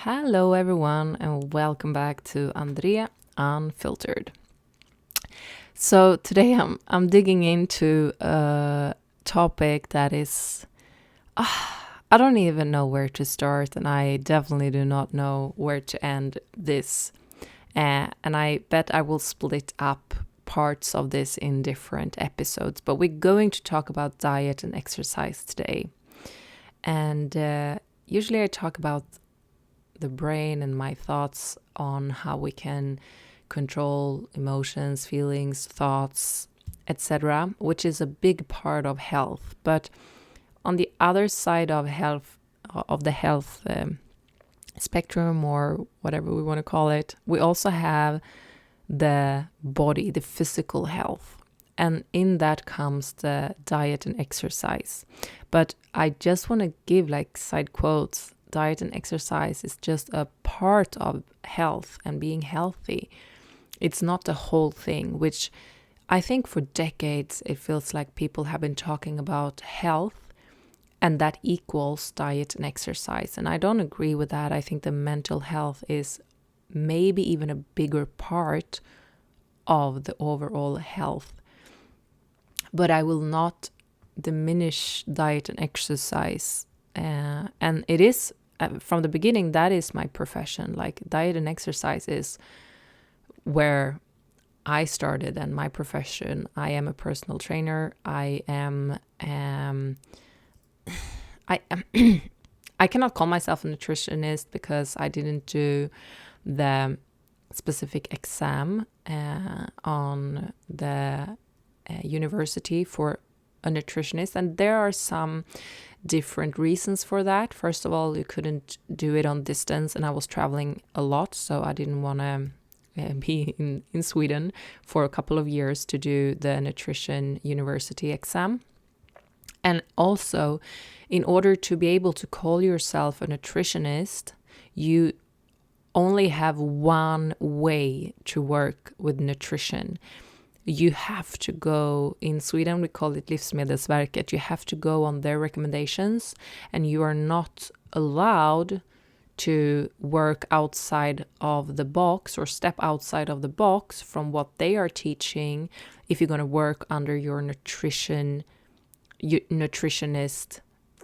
Hello everyone and welcome back to Andree Unfiltered. So today I'm digging into a topic that is I don't even know where to start, and I definitely do not know where to end this. And I bet I will split up parts of this in different episodes, but we're going to talk about diet and exercise today. And usually I talk about the brain and my thoughts on how we can control emotions, feelings, thoughts, etc., which is a big part of health. But on the other side of the health spectrum, or whatever we want to call it, we also have the body, the physical health. And in that comes the diet and exercise. But I just want to give side quotes. Diet and exercise is just a part of health and being healthy. It's not the whole thing, which I think for decades it feels like people have been talking about health and that equals diet and exercise. And I don't agree with that. I think the mental health is maybe even a bigger part of the overall health. But I will not diminish diet and exercise. And it is, from the beginning, that is my profession. Like, diet and exercise is where I started and my profession. I am a personal trainer. I cannot call myself a nutritionist because I didn't do the specific exam on the university for a nutritionist, and there are some different reasons for that. First of all, you couldn't do it on distance, and I was traveling a lot, so I didn't want to be in Sweden for a couple of years to do the nutrition university exam. And also, in order to be able to call yourself a nutritionist, you only have one way to work with nutrition. You have to go, in Sweden we call it Livsmedelsverket, you have to go on their recommendations, and you are not allowed to work outside of the box or step outside of the box from what they are teaching if you're going to work under your nutritionist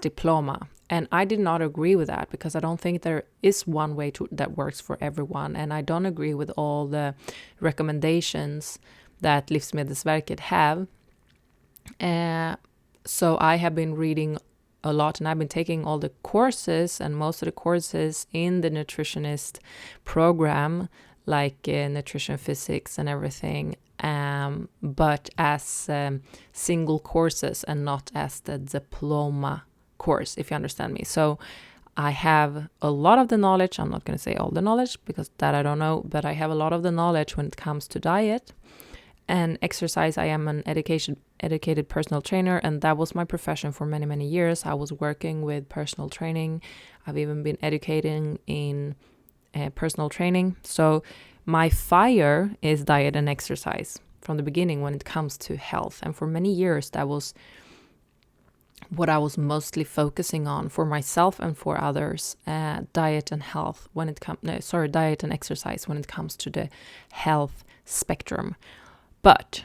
diploma. And I did not agree with that because I don't think there is one way that works for everyone, and I don't agree with all the recommendations that Livsmedelsverket have. So I have been reading a lot, and I've been taking all the courses, and most of the courses in the nutritionist program, like nutrition physics and everything, but as single courses and not as the diploma course, if you understand me. So I have a lot of the knowledge. I'm not going to say all the knowledge because that I don't know, but I have a lot of the knowledge when it comes to diet and exercise. I am an educated personal trainer, and that was my profession for many, many years. I was working with personal training. I've even been educating in personal training. So my fire is diet and exercise from the beginning when it comes to health. And for many years, that was what I was mostly focusing on for myself and for others, diet and exercise when it comes to the health spectrum. But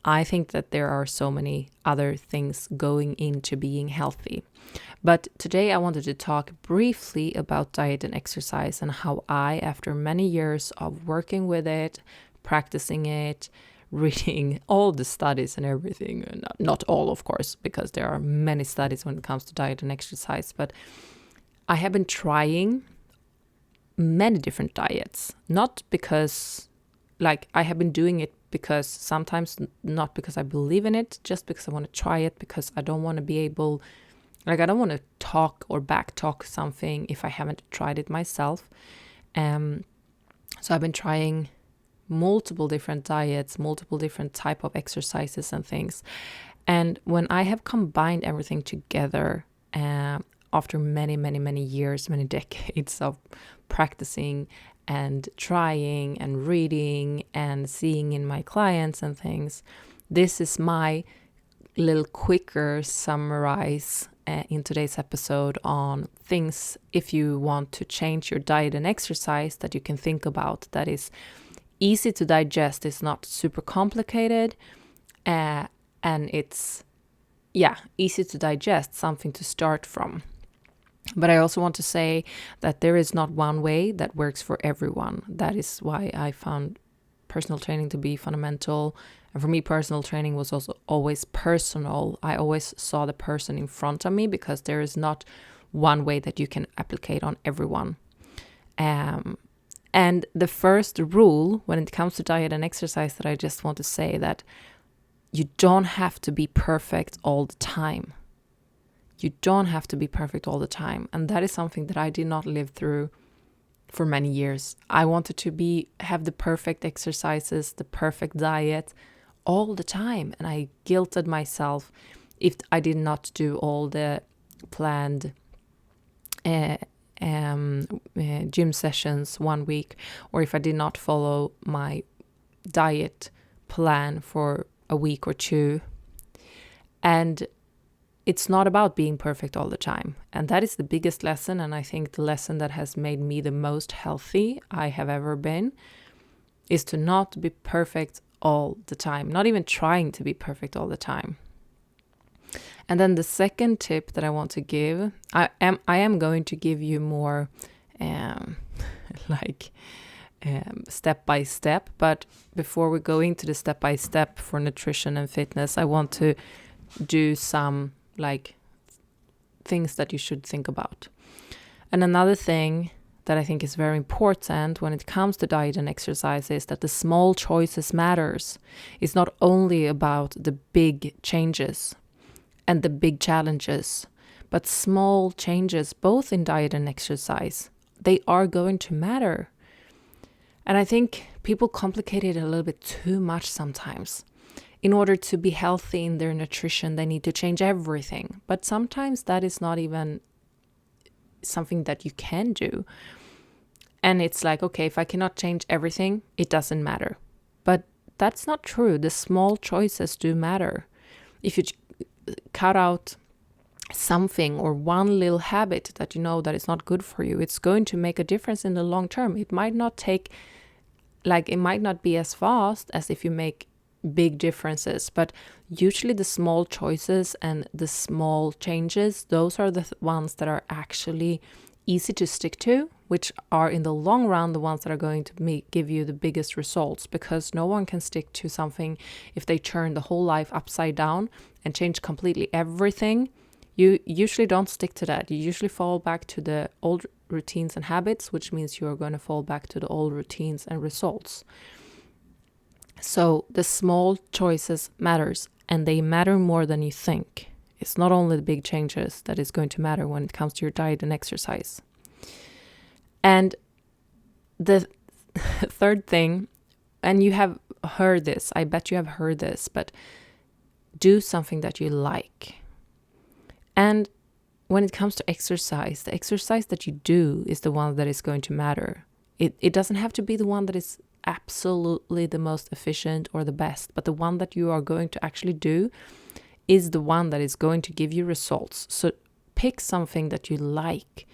I think that there are so many other things going into being healthy. But today I wanted to talk briefly about diet and exercise and how I, after many years of working with it, practicing it, reading all the studies and everything, and not all, of course, because there are many studies when it comes to diet and exercise, but I have been trying many different diets, not because, I have been doing it because sometimes not because I believe in it, just because I want to try it, because I don't want to be able, I don't want to talk or backtalk something if I haven't tried it myself. So I've been trying multiple different diets, multiple different type of exercises and things. And when I have combined everything together, after many, many, many years, many decades of practicing and trying and reading and seeing in my clients and things, this is my little quicker summarize in today's episode on things if you want to change your diet and exercise that you can think about that is easy to digest, it's not super complicated, and it's easy to digest, something to start from. But I also want to say that there is not one way that works for everyone. That is why I found personal training to be fundamental. And for me, personal training was also always personal. I always saw the person in front of me because there is not one way that you can apply on everyone. And the first rule when it comes to diet and exercise that I just want to say that you don't have to be perfect all the time. You don't have to be perfect all the time. And that is something that I did not live through for many years. I wanted to have the perfect exercises, the perfect diet all the time. And I guilted myself if I did not do all the planned gym sessions 1 week, or if I did not follow my diet plan for a week or two. And it's not about being perfect all the time. And that is the biggest lesson. And I think the lesson that has made me the most healthy I have ever been is to not be perfect all the time, not even trying to be perfect all the time. And then the second tip that I want to give, I am going to give you more step by step. But before we go into the step by step for nutrition and fitness, I want to do some things that you should think about. And another thing that I think is very important when it comes to diet and exercise is that the small choices matters. It's not only about the big changes and the big challenges, but small changes both in diet and exercise, they are going to matter. And I think people complicate it a little bit too much sometimes. In order to be healthy in their nutrition, they need to change everything. But sometimes that is not even something that you can do. And it's like, okay, if I cannot change everything, it doesn't matter. But that's not true. The small choices do matter. If you cut out something or one little habit that you know that is not good for you, it's going to make a difference in the long term. It might not be as fast as if you make big differences, but usually the small choices and the small changes, those are the ones that are actually easy to stick to, which are in the long run the ones that are going to give you the biggest results, because no one can stick to something if they turn the whole life upside down and change completely everything. You usually don't stick to that. You usually fall back to the old routines and habits, which means you're going to fall back to the old routines and results. So the small choices matters, and they matter more than you think. It's not only the big changes that is going to matter when it comes to your diet and exercise. And the third thing, and you have heard this, I bet you have heard this, but do something that you like. And when it comes to exercise, the exercise that you do is the one that is going to matter. It doesn't have to be the one that is absolutely the most efficient or the best, but the one that you are going to actually do is the one that is going to give you results. So pick something that you like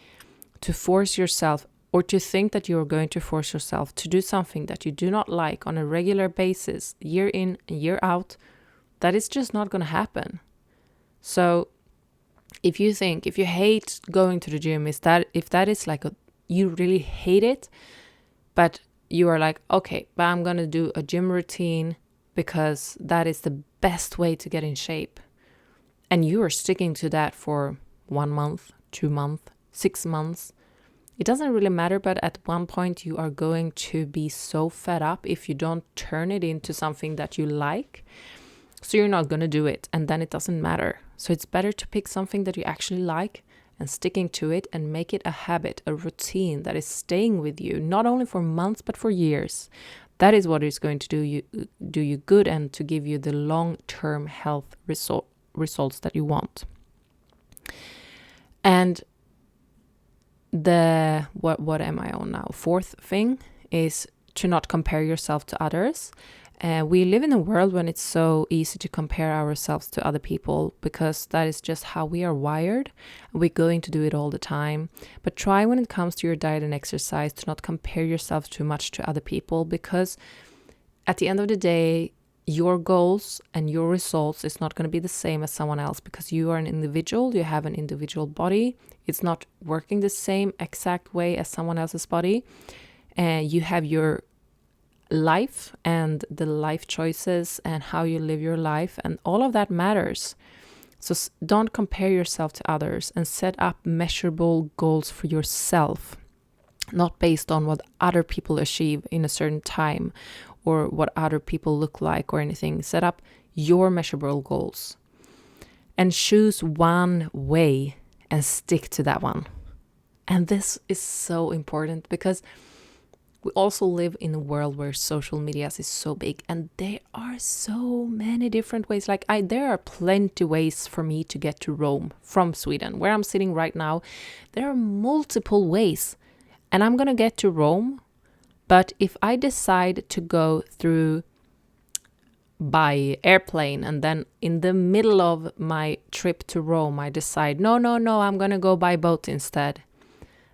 to force yourself, or to think that you are going to force yourself to do something that you do not like on a regular basis, year in and year out. That is just not going to happen. So if you hate going to the gym, if that is you really hate it, but you are like, okay, but I'm going to do a gym routine because that is the best way to get in shape. And you are sticking to that for 1 month, 2 months, 6 months. It doesn't really matter, but at one point you are going to be so fed up if you don't turn it into something that you like. So you're not going to do it, and then it doesn't matter. So it's better to pick something that you actually like and sticking to it and make it a habit, a routine that is staying with you, not only for months, but for years. That is what is going to do you good and to give you the long-term health results that you want. And what am I on now? Fourth thing is to not compare yourself to others. We live in a world when it's so easy to compare ourselves to other people because that is just how we are wired. We're going to do it all the time. But try when it comes to your diet and exercise to not compare yourself too much to other people, because at the end of the day, your goals and your results is not going to be the same as someone else, because you are an individual, you have an individual body. It's not working the same exact way as someone else's body. And you have your life and the life choices and how you live your life, and all of that matters. So don't compare yourself to others, and set up measurable goals for yourself, not based on what other people achieve in a certain time or what other people look like or anything. Set up your measurable goals and choose one way and stick to that one. And this is so important because we also live in a world where social media is so big, and there are so many different ways. There are plenty ways for me to get to Rome from Sweden, where I'm sitting right now. There are multiple ways, and I'm gonna get to Rome. But if I decide to go through by airplane, and then in the middle of my trip to Rome, I decide, no, I'm gonna go by boat instead,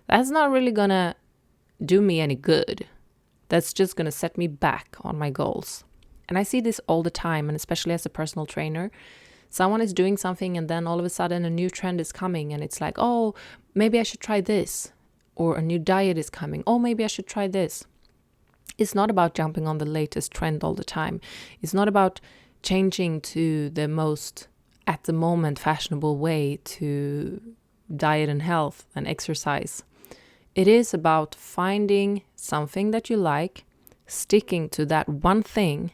that's not really gonna do me any good. That's just going to set me back on my goals. And I see this all the time, and especially as a personal trainer. Someone is doing something, and then all of a sudden a new trend is coming, and it's like, oh, maybe I should try this. Or a new diet is coming. Oh, maybe I should try this. It's not about jumping on the latest trend all the time. It's not about changing to the most, at the moment, fashionable way to diet and health and exercise. It is about finding something that you like, sticking to that one thing,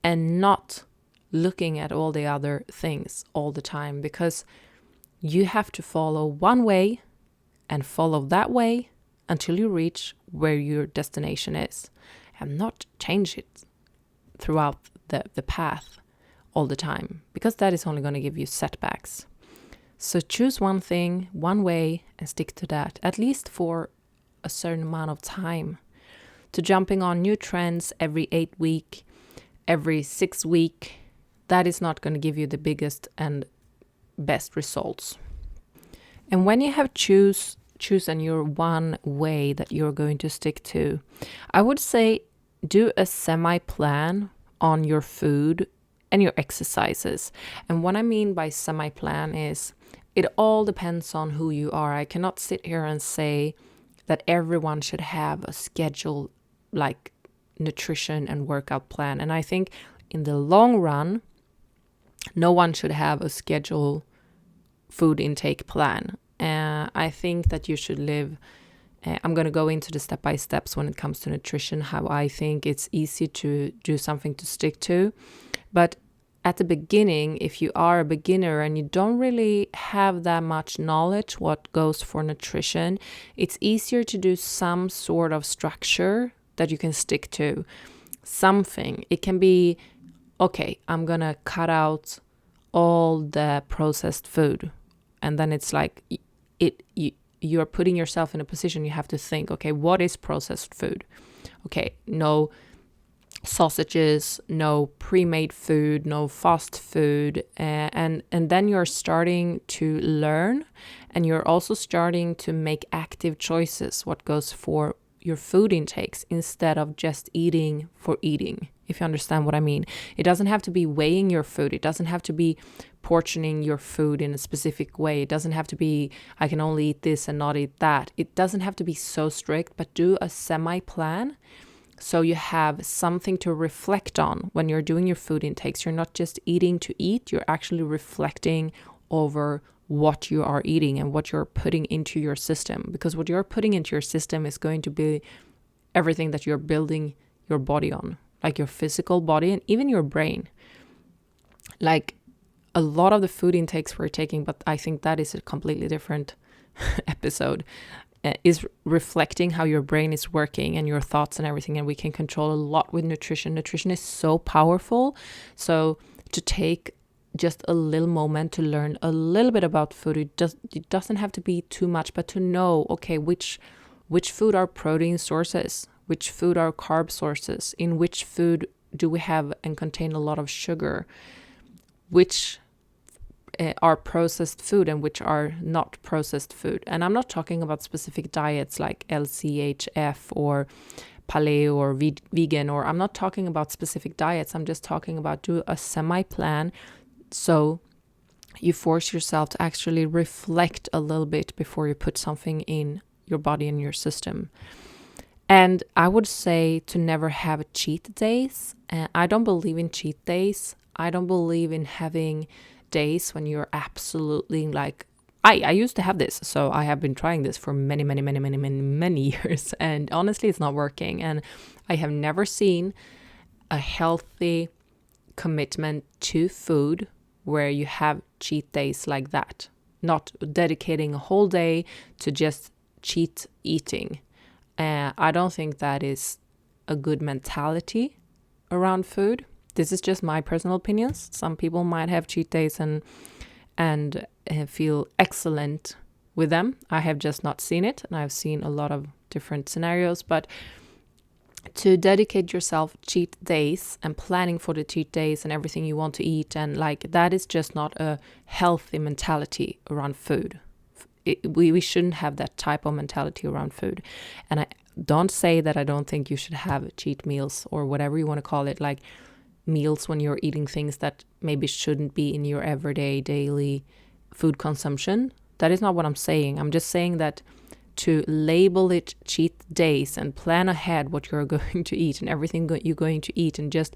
and not looking at all the other things all the time, because you have to follow one way and follow that way until you reach where your destination is, and not change it throughout the path all the time, because that is only going to give you setbacks. So choose one thing, one way, and stick to that, at least for a certain amount of time. To jumping on new trends every 8 weeks, every 6 weeks, that is not going to give you the biggest and best results. And when you have chosen your one way that you're going to stick to, I would say do a semi-plan on your food and your exercises. And what I mean by semi-plan is it all depends on who you are. I cannot sit here and say that everyone should have a schedule like nutrition and workout plan. And I think in the long run, no one should have a schedule food intake plan. I think that you should live, I'm going to go into the step-by-steps when it comes to nutrition, how I think it's easy to do something to stick to. But at the beginning, if you are a beginner and you don't really have that much knowledge what goes for nutrition, it's easier to do some sort of structure that you can stick to. Something. It can be, okay, I'm going to cut out all the processed food. And then it's like you're putting yourself in a position you have to think, okay, what is processed food? Okay, no sausages, no pre-made food, no fast food, and then you're starting to learn, and you're also starting to make active choices what goes for your food intakes instead of just eating for eating, if you understand what I mean. It doesn't have to be weighing your food. It doesn't have to be portioning your food in a specific way. It doesn't have to be, I can only eat this and not eat that. It doesn't have to be so strict, but do a semi-plan. So you have something to reflect on when you're doing your food intakes. You're not just eating to eat, you're actually reflecting over what you are eating and what you're putting into your system. Because what you're putting into your system is going to be everything that you're building your body on, like your physical body and even your brain. Like a lot of the food intakes we're taking, but I think that is a completely different episode, is reflecting how your brain is working and your thoughts and everything. And we can control a lot with nutrition. Nutrition is so powerful. So to take just a little moment to learn a little bit about food, it doesn't have to be too much, but to know, okay, which food are protein sources, which food are carb sources, in which food do we have and contain a lot of sugar, which are processed food and which are not processed food. And I'm not talking about specific diets like LCHF or paleo or vegan, or I'm not talking about specific diets. I'm just talking about do a semi-plan, so you force yourself to actually reflect a little bit before you put something in your body and your system. And I would say to never have cheat days. I don't believe in cheat days. I don't believe in having days when you're absolutely like, I used to have this, so I have been trying this for many years, and honestly it's not working. And I have never seen a healthy commitment to food where you have cheat days like that, not dedicating a whole day to just cheat eating. I don't think that is a good mentality around food. This is just my personal opinions. Some people might have cheat days and feel excellent with them. I have just not seen it, and I've seen a lot of different scenarios. But to dedicate yourself cheat days and planning for the cheat days and everything you want to eat, and like that is just not a healthy mentality around food. We shouldn't have that type of mentality around food. And I don't say that I don't think you should have cheat meals or whatever you want to call it, like meals when you're eating things that maybe shouldn't be in your everyday daily food consumption. That is not what I'm saying. I'm just saying that to label it cheat days and plan ahead what you're going to eat and everything you're going to eat, and just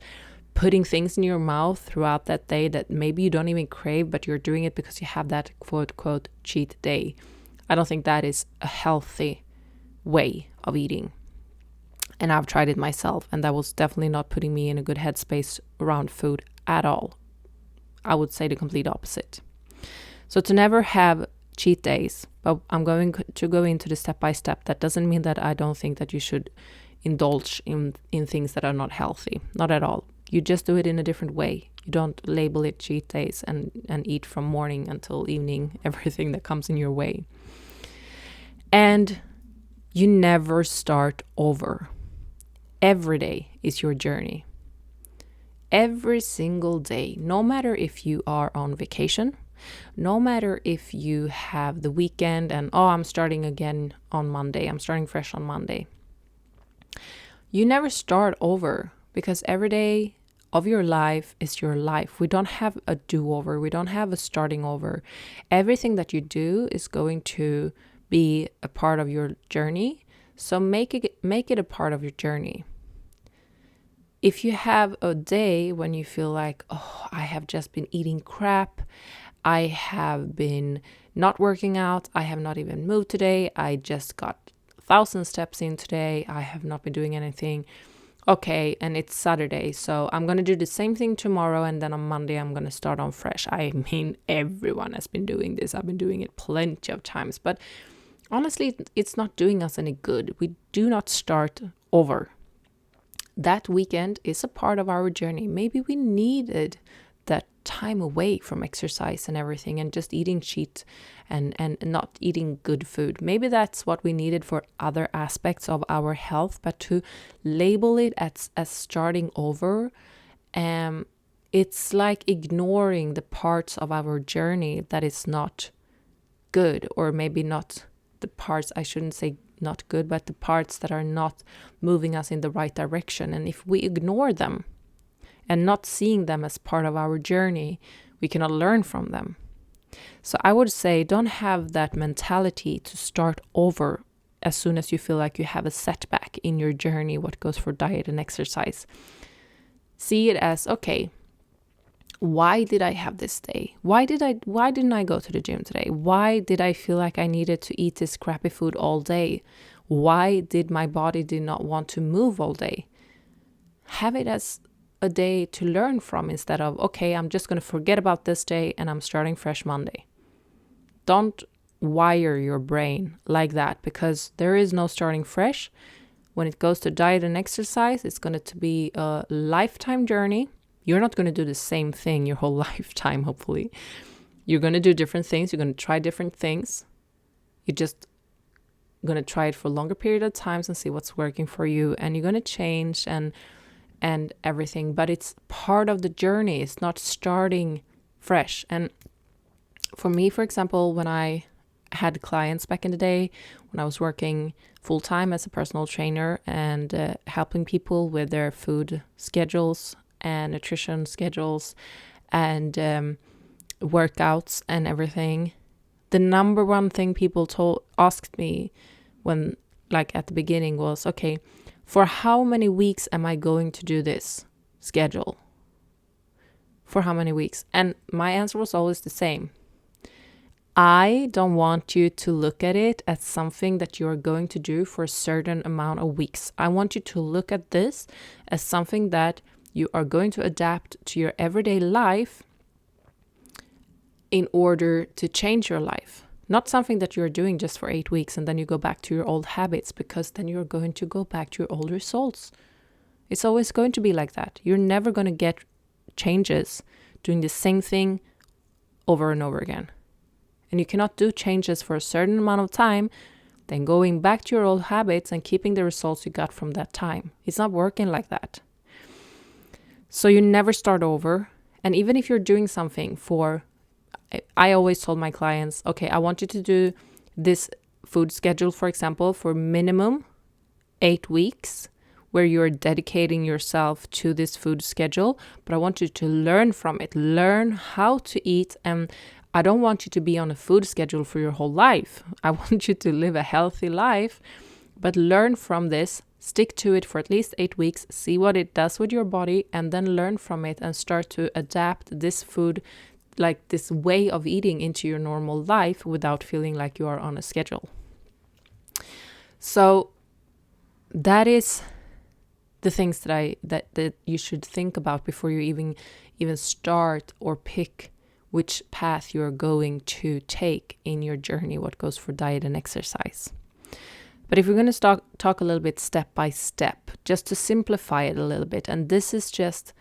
putting things in your mouth throughout that day that maybe you don't even crave, but you're doing it because you have that quote cheat day. I don't think that is a healthy way of eating. And I've tried it myself, and that was definitely not putting me in a good headspace around food at all. I would say the complete opposite. So to never have cheat days, but I'm going to go into the step by step. That doesn't mean that I don't think that you should indulge in things that are not healthy. Not at all. You just do it in a different way. You don't label it cheat days and eat from morning until evening everything that comes in your way. And you never start over. Every day is your journey. Every single day, no matter if you are on vacation, no matter if you have the weekend and, I'm starting again on Monday, I'm starting fresh on Monday. You never start over, because every day of your life is your life. We don't have a do-over. We don't have a starting over. Everything that you do is going to be a part of your journey. So make it a part of your journey. If you have a day when you feel like, I have just been eating crap, I have been not working out, I have not even moved today, I just got 1,000 steps in today, I have not been doing anything. Okay, and it's Saturday, so I'm going to do the same thing tomorrow, and then on Monday I'm going to start on fresh. I mean, everyone has been doing this. I've been doing it plenty of times, but honestly, it's not doing us any good. We do not start over. That weekend is a part of our journey. Maybe we needed that time away from exercise and everything, and just eating cheat and not eating good food. Maybe that's what we needed for other aspects of our health, but to label it as starting over, it's like ignoring the parts of our journey that is not good, or maybe not the parts, I shouldn't say not good, but the parts that are not moving us in the right direction. And if we ignore them and not seeing them as part of our journey, we cannot learn from them. So I would say don't have that mentality to start over as soon as you feel like you have a setback in your journey, what goes for diet and exercise. See it as, okay, why did I have this day? Why didn't I go to the gym today? Why did I feel like I needed to eat this crappy food all day? Why did my body did not want to move all day? Have it as a day to learn from, instead of, okay, I'm just going to forget about this day and I'm starting fresh Monday. Don't wire your brain like that, because there is no starting fresh. When it goes to diet and exercise, it's going to be a lifetime journey. You're not going to do the same thing your whole lifetime, hopefully. You're going to do different things. You're going to try different things. You're just going to try it for a longer period of times and see what's working for you. And you're going to change and and everything, but it's part of the journey. It's not starting fresh. And for me, for example, when I had clients back in the day, when I was working full-time as a personal trainer and helping people with their food schedules and nutrition schedules and workouts and everything, the number one thing people asked me when, like at the beginning, was, okay, for how many weeks am I going to do this schedule? For how many weeks? And my answer was always the same. I don't want you to look at it as something that you're going to do for a certain amount of weeks. I want you to look at this as something that you are going to adapt to your everyday life in order to change your life. Not something that you're doing just for 8 weeks and then you go back to your old habits, because then you're going to go back to your old results. It's always going to be like that. You're never going to get changes doing the same thing over and over again. And you cannot do changes for a certain amount of time, then going back to your old habits and keeping the results you got from that time. It's not working like that. So you never start over. And even if you're doing something I always told my clients, okay, I want you to do this food schedule, for example, for minimum 8 weeks, where you're dedicating yourself to this food schedule. But I want you to learn from it, learn how to eat. And I don't want you to be on a food schedule for your whole life. I want you to live a healthy life, but learn from this, stick to it for at least 8 weeks, see what it does with your body, and then learn from it and start to adapt this food, like this way of eating, into your normal life without feeling like you are on a schedule. So that is the things that you should think about before you even start or pick which path you're going to take in your journey, what goes for diet and exercise. But if we're going to talk a little bit step by step, just to simplify it a little bit, and this is just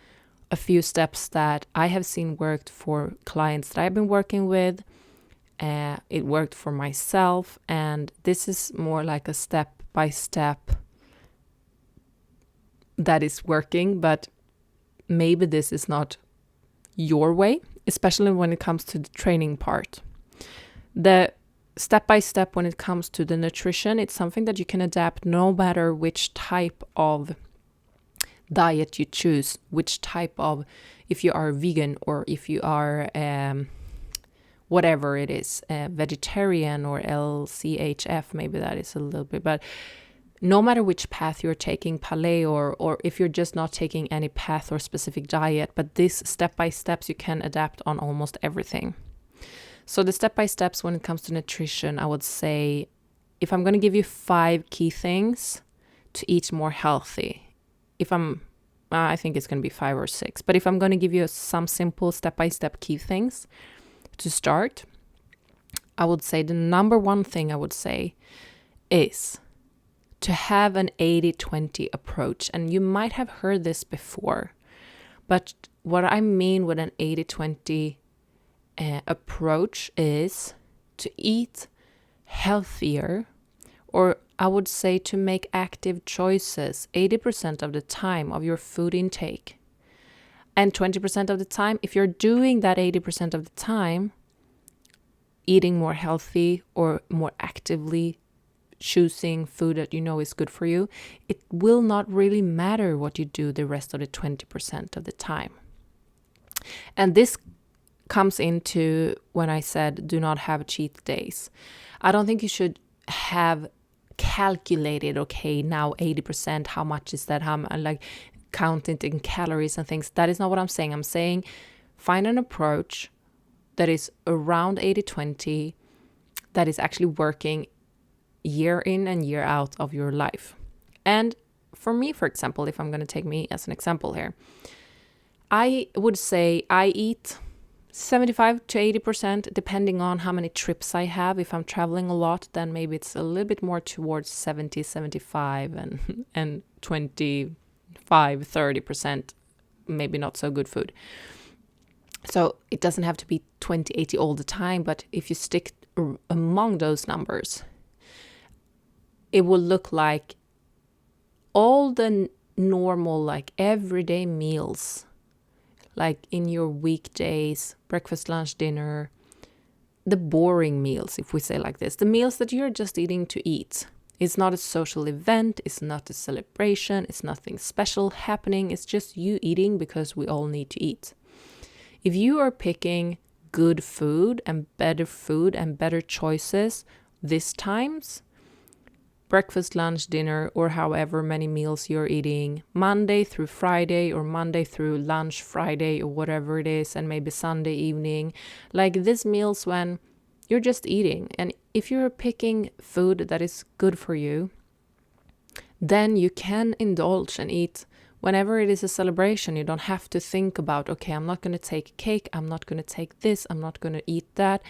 a few steps that I have seen worked for clients that I've been working with. It worked for myself, and this is more like a step by step that is working, but maybe this is not your way, especially when it comes to the training part. The step-by-step when it comes to the nutrition, it's something that you can adapt no matter which type of diet you choose, which type of, if you are vegan or if you are whatever it is, vegetarian or LCHF, maybe that is a little bit, but no matter which path you're taking, paleo, or if you're just not taking any path or specific diet, but these step-by-steps you can adapt on almost everything. So the step-by-steps when it comes to nutrition, I would say, if I'm going to give you 5 key things to eat more healthy, I think it's going to be 5 or 6, but if I'm going to give you some simple step-by-step key things to start, I would say the number one thing I would say is to have an 80-20 approach. And you might have heard this before, but what I mean with an 80-20 approach is to eat healthier, or I would say to make active choices 80% of the time of your food intake. And 20% of the time, if you're doing that 80% of the time, eating more healthy or more actively choosing food that you know is good for you, it will not really matter what you do the rest of the 20% of the time. And this comes into when I said do not have cheat days. I don't think you should have calculated, okay, now 80%, how much is that? How like count it in calories and things. That is not what I'm saying. I'm saying find an approach that is around 80-20 that is actually working year in and year out of your life. And for me, for example, if I'm going to take me as an example here, I would say I eat 75 to 80%, depending on how many trips I have. If I'm traveling a lot, then maybe it's a little bit more towards 70, 75 and 25, 30%, maybe not so good food. So it doesn't have to be 20, 80 all the time, but if you stick among those numbers, it will look like all the normal, like everyday meals, like in your weekdays, breakfast, lunch, dinner, the boring meals, if we say like this, the meals that you're just eating to eat. It's not a social event, it's not a celebration, it's nothing special happening, it's just you eating because we all need to eat. If you are picking good food and better choices this times, breakfast, lunch, dinner, or however many meals you're eating, Monday through Friday or Monday through lunch Friday or whatever it is, and maybe Sunday evening, like these meals when you're just eating. And if you're picking food that is good for you, then you can indulge and eat whenever it is a celebration. You don't have to think about, okay, I'm not going to take cake, I'm not going to take this, I'm not going to eat that.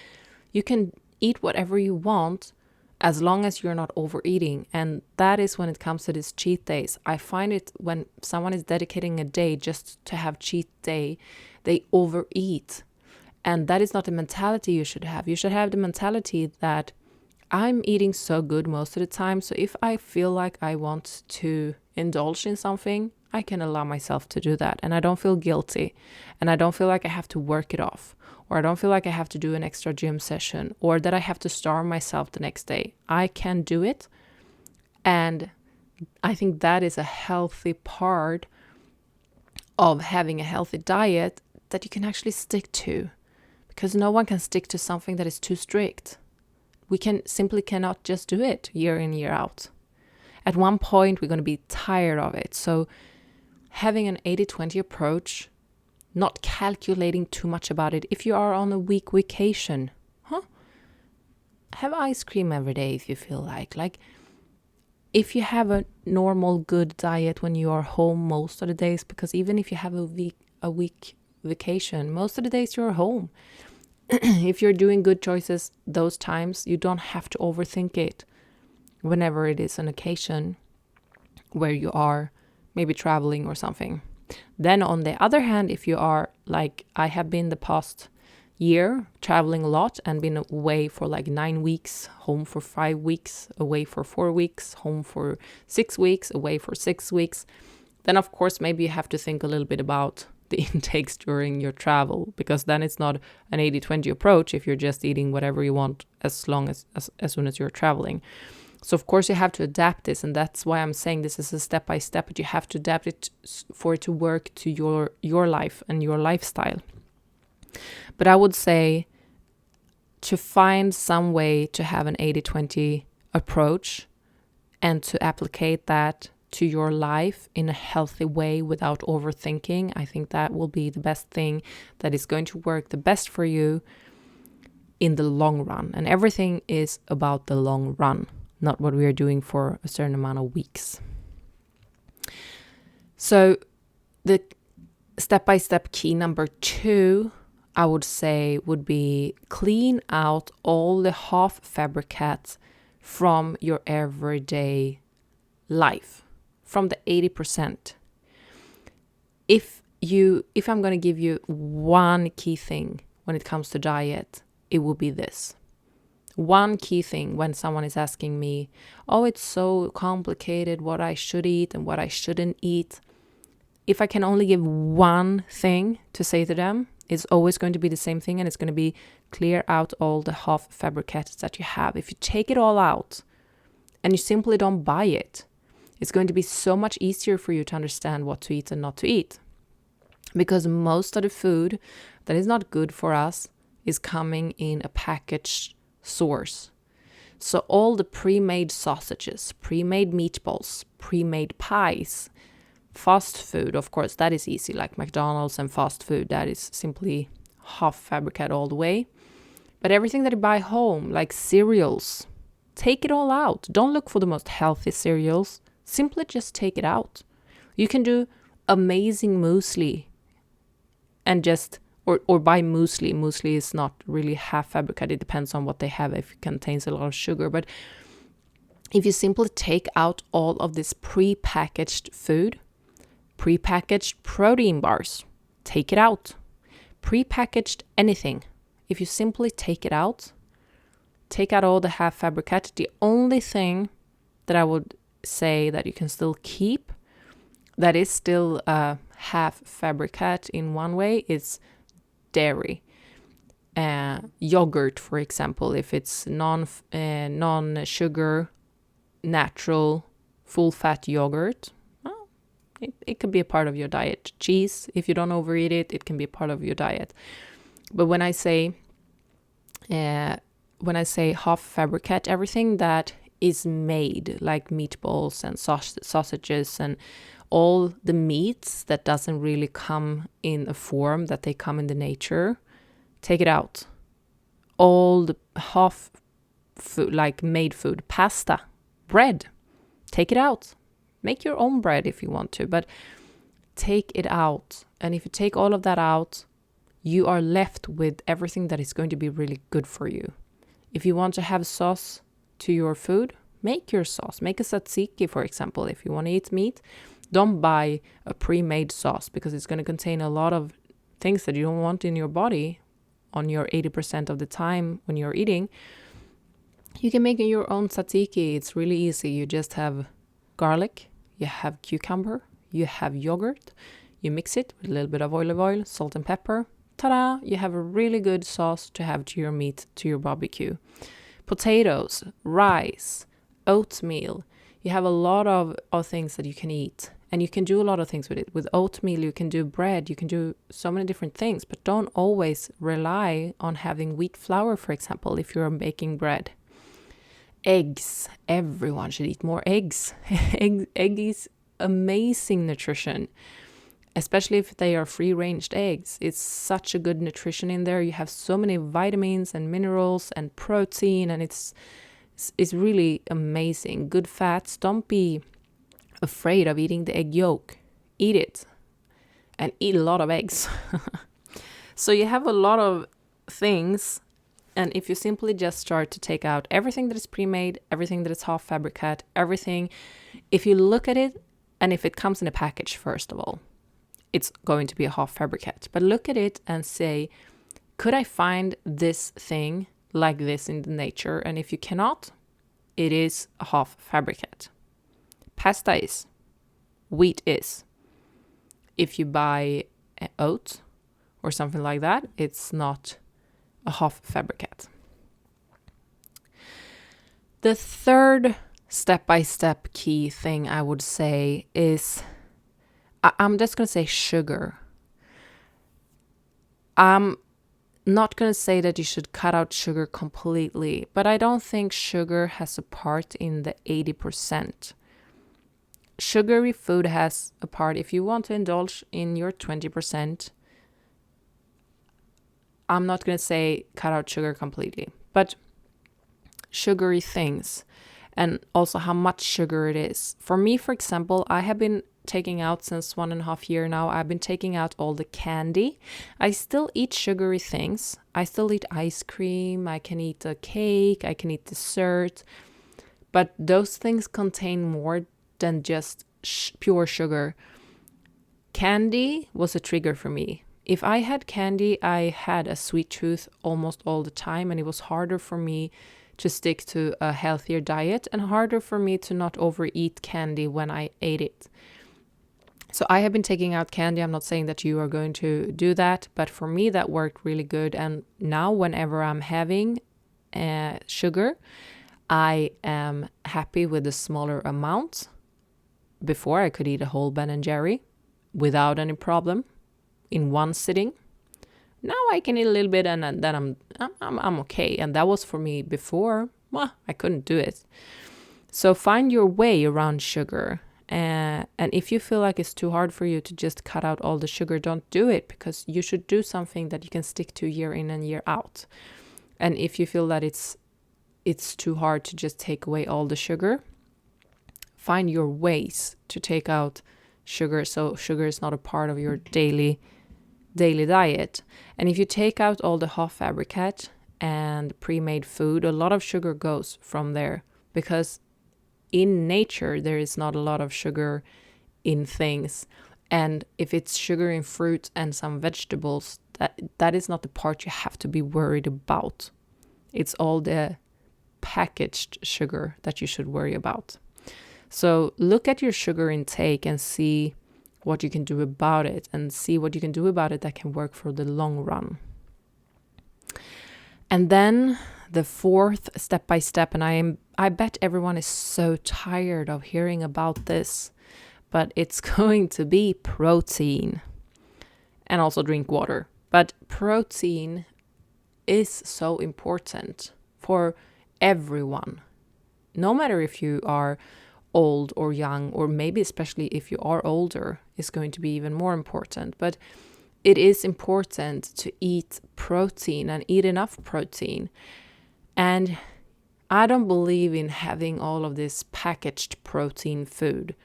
You can eat whatever you want as long as you're not overeating. And that is when it comes to these cheat days. I find it when someone is dedicating a day just to have cheat day, they overeat. And that is not the mentality you should have. You should have the mentality that I'm eating so good most of the time, so if I feel like I want to indulge in something, I can allow myself to do that. And I don't feel guilty. And I don't feel like I have to work it off. Or I don't feel like I have to do an extra gym session. Or that I have to starve myself the next day. I can do it. And I think that is a healthy part of having a healthy diet that you can actually stick to. Because no one can stick to something that is too strict. We cannot just do it year in, year out. At one point, we're going to be tired of it. So having an 80-20 approach, not calculating too much about it. If you are on a week vacation, have ice cream every day if you feel like. Like, if you have a normal, good diet when you are home most of the days, because even if you have a week vacation, most of the days you're home. If you're doing good choices those times, you don't have to overthink it whenever it is an occasion where you are maybe traveling or something. Then on the other hand, if you are like I have been the past year, traveling a lot and been away for like 9 weeks, home for 5 weeks, away for 4 weeks, home for 6 weeks, away for 6 weeks, then of course maybe you have to think a little bit about the intakes during your travel, because then it's not an 80-20 approach if you're just eating whatever you want as soon as you're traveling. So of course you have to adapt this, and that's why I'm saying this is a step by step, but you have to adapt it for it to work to your life and your lifestyle. But I would say to find some way to have an 80-20 approach and to applicate that to your life in a healthy way without overthinking, I think that will be the best thing that is going to work the best for you in the long run. And everything is about the long run, not what we are doing for a certain amount of weeks. So the step-by-step key number 2, I would say, would be clean out all the half fabricats from your everyday life, from the 80%. If I'm going to give you one key thing when it comes to diet, it will be this. One key thing when someone is asking me, oh, it's so complicated what I should eat and what I shouldn't eat. If I can only give one thing to say to them, it's always going to be the same thing, and it's going to be clear out all the half fabricats that you have. If you take it all out and you simply don't buy it, it's going to be so much easier for you to understand what to eat and not to eat. Because most of the food that is not good for us is coming in a packaged source. So all the pre-made sausages, pre-made meatballs, pre-made pies, fast food, of course, that is easy, like McDonald's and fast food, that is simply half fabricate all the way. But everything that you buy home, like cereals, take it all out. Don't look for the most healthy cereals. Simply just take it out. You can do amazing muesli and just, or buy muesli. Muesli is not really half fabricate. It depends on what they have, if it contains a lot of sugar. But if you simply take out all of this pre-packaged food, pre-packaged protein bars, take it out. Pre-packaged anything. If you simply take it out all the half fabricate, the only thing that I would say that you can still keep that is still a half fabricat in one way, it's dairy. Yogurt, for example, if it's non-sugar, natural, full-fat yogurt, well, it could be a part of your diet. Cheese, if you don't overeat it, it can be a part of your diet. But when I say half fabricat, everything that is made, like meatballs and sausages and all the meats that doesn't really come in a form that they come in the nature, take it out. All the half food, like made food, pasta, bread, take it out. Make your own bread if you want to, but take it out. And if you take all of that out, you are left with everything that is going to be really good for you. If you want to have sauce to your food, make your sauce. Make a tzatziki, for example. If you want to eat meat, don't buy a pre-made sauce because it's going to contain a lot of things that you don't want in your body on your 80% of the time when you're eating. You can make your own tzatziki. It's really easy. You just have garlic, you have cucumber, you have yogurt, you mix it with a little bit of olive oil, salt and pepper. Ta-da! You have a really good sauce to have to your meat, to your barbecue. Potatoes, rice, oatmeal. You have a lot of things that you can eat. And you can do a lot of things with it. With oatmeal, you can do bread. You can do so many different things. But don't always rely on having wheat flour, for example, if you're baking bread. Eggs. Everyone should eat more eggs. Egg is amazing nutrition. Especially if they are free-ranged eggs. It's such a good nutrition in there. You have so many vitamins and minerals and protein. And it's really amazing. Good fats. Don't be afraid of eating the egg yolk. Eat it. And eat a lot of eggs. So you have a lot of things. And if you simply just start to take out everything that is pre-made, everything that is half fabricat, everything. If you look at it, and if it comes in a package, first of all, it's going to be a half fabricat. But look at it and say, could I find this thing like this in the nature? And if you cannot, it is a half fabricat. Pasta is. Wheat is. If you buy oat or something like that, it's not a half fabricat. The third step-by-step key thing I would say is, I'm just going to say sugar. I'm not going to say that you should cut out sugar completely, but I don't think sugar has a part in the 80%. Sugary food has a part. If you want to indulge in your 20%, I'm not going to say cut out sugar completely, but sugary things and also how much sugar it is. For me, for example, I have been taking out since 1.5 years now. I've been taking out all the candy. I still eat sugary things. I still eat ice cream. I can eat a cake. I can eat dessert. But those things contain more than just pure sugar. Candy was a trigger for me. If I had candy, I had a sweet tooth almost all the time, and it was harder for me to stick to a healthier diet and harder for me to not overeat candy when I ate it. So I have been taking out candy. I'm not saying that you are going to do that, but for me that worked really good. And now whenever I'm having sugar, I am happy with the smaller amount. Before I could eat a whole Ben and Jerry without any problem in one sitting. Now I can eat a little bit and then I'm okay. And that was for me before. Well, I couldn't do it. So find your way around sugar. And if you feel like it's too hard for you to just cut out all the sugar, don't do it, because you should do something that you can stick to year in and year out. And if you feel that it's too hard to just take away all the sugar, find your ways to take out sugar so sugar is not a part of your daily diet. And if you take out all the half fabricat and pre-made food, a lot of sugar goes from there, because in nature there is not a lot of sugar in things. And if it's sugar in fruit and some vegetables, that is not the part you have to be worried about. It's all the packaged sugar that you should worry about. So look at your sugar intake and see what you can do about it and see what you can do about it that can work for the long run. And then the fourth step by step, and I bet everyone is so tired of hearing about this, but it's going to be protein. And also drink water. But protein is so important for everyone. No matter if you are old or young, or maybe especially if you are older, it's going to be even more important. But it is important to eat protein and eat enough protein. And I don't believe in having all of this packaged protein food.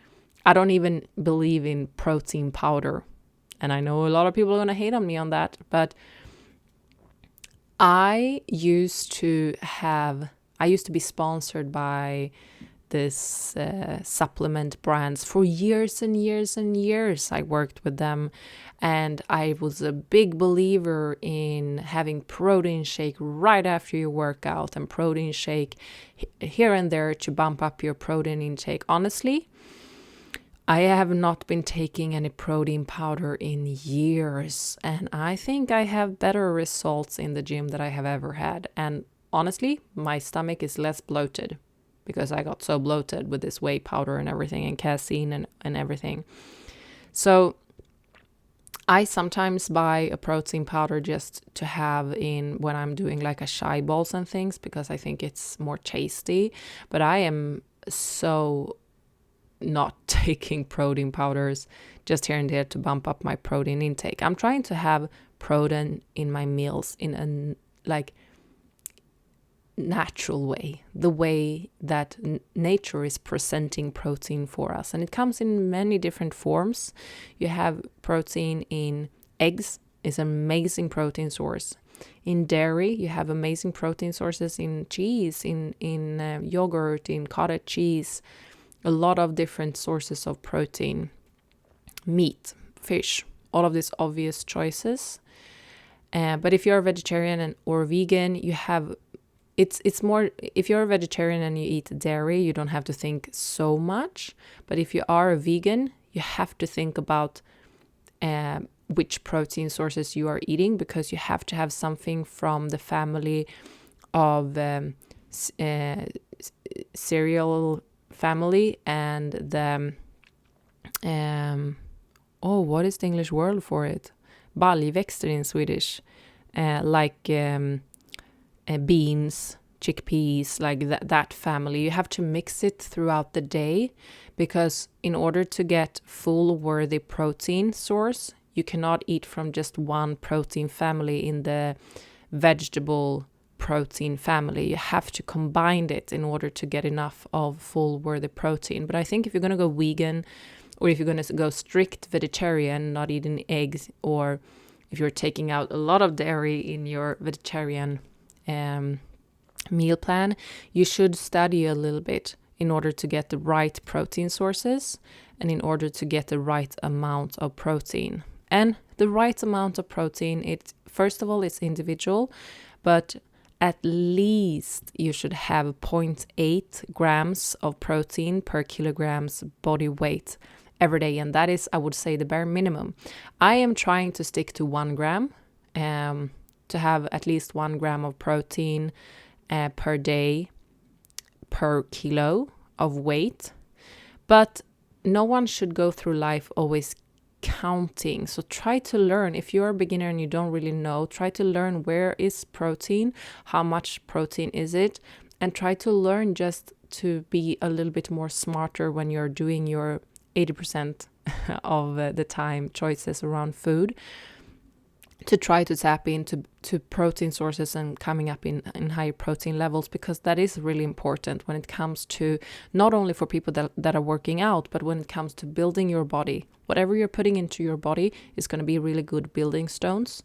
I don't even believe in protein powder. And I know a lot of people are going to hate on me on that, but I used to be sponsored by this supplement brands for years and years and years. I worked with them, and I was a big believer in having protein shake right after your workout and protein shake here and there to bump up your protein intake. Honestly, I have not been taking any protein powder in years, and I think I have better results in the gym than I have ever had. And honestly, my stomach is less bloated because I got so bloated with this whey powder and everything and casein and everything. So I sometimes buy a protein powder just to have in when I'm doing like acai bowls and things because I think it's more tasty. But I am so not taking protein powders just here and there to bump up my protein intake. I'm trying to have protein in my meals in a natural way, the way that nature is presenting protein for us. And it comes in many different forms. You have protein in eggs, is an amazing protein source. In dairy, you have amazing protein sources in cheese, in yogurt, in cottage cheese. A lot of different sources of protein, meat, fish, all of these obvious choices. But if you're a vegetarian or vegan, you have, it's more, if you're a vegetarian and you eat dairy, you don't have to think so much. But if you are a vegan, you have to think about which protein sources you are eating, because you have to have something from the family of cereal family and the what is the English word for it? Baljväxter in Swedish, like beans, chickpeas, like that family. You have to mix it throughout the day, because in order to get full worthy protein source, you cannot eat from just one protein family in the vegetable protein family. You have to combine it in order to get enough of full worthy protein. But I think if you're going to go vegan, or if you're going to go strict vegetarian, not eating eggs, or if you're taking out a lot of dairy in your vegetarian meal plan, you should study a little bit in order to get the right protein sources and in order to get the right amount of protein. And the right amount of protein, it first of all, it's individual, but at least you should have 0.8 grams of protein per kilograms body weight every day. And that is, I would say, the bare minimum. I am trying to stick to 1 gram, to have at least 1 gram of protein per day per kilo of weight. But no one should go through life always counting. So try to learn. If you're a beginner and you don't really know, try to learn where is protein, how much protein is it, and try to learn just to be a little bit more smarter when you're doing your 80% of the time choices around food, to try to tap into protein sources and coming up in higher protein levels, because that is really important when it comes to not only for people that are working out, but when it comes to building your body. Whatever you're putting into your body is going to be really good building stones.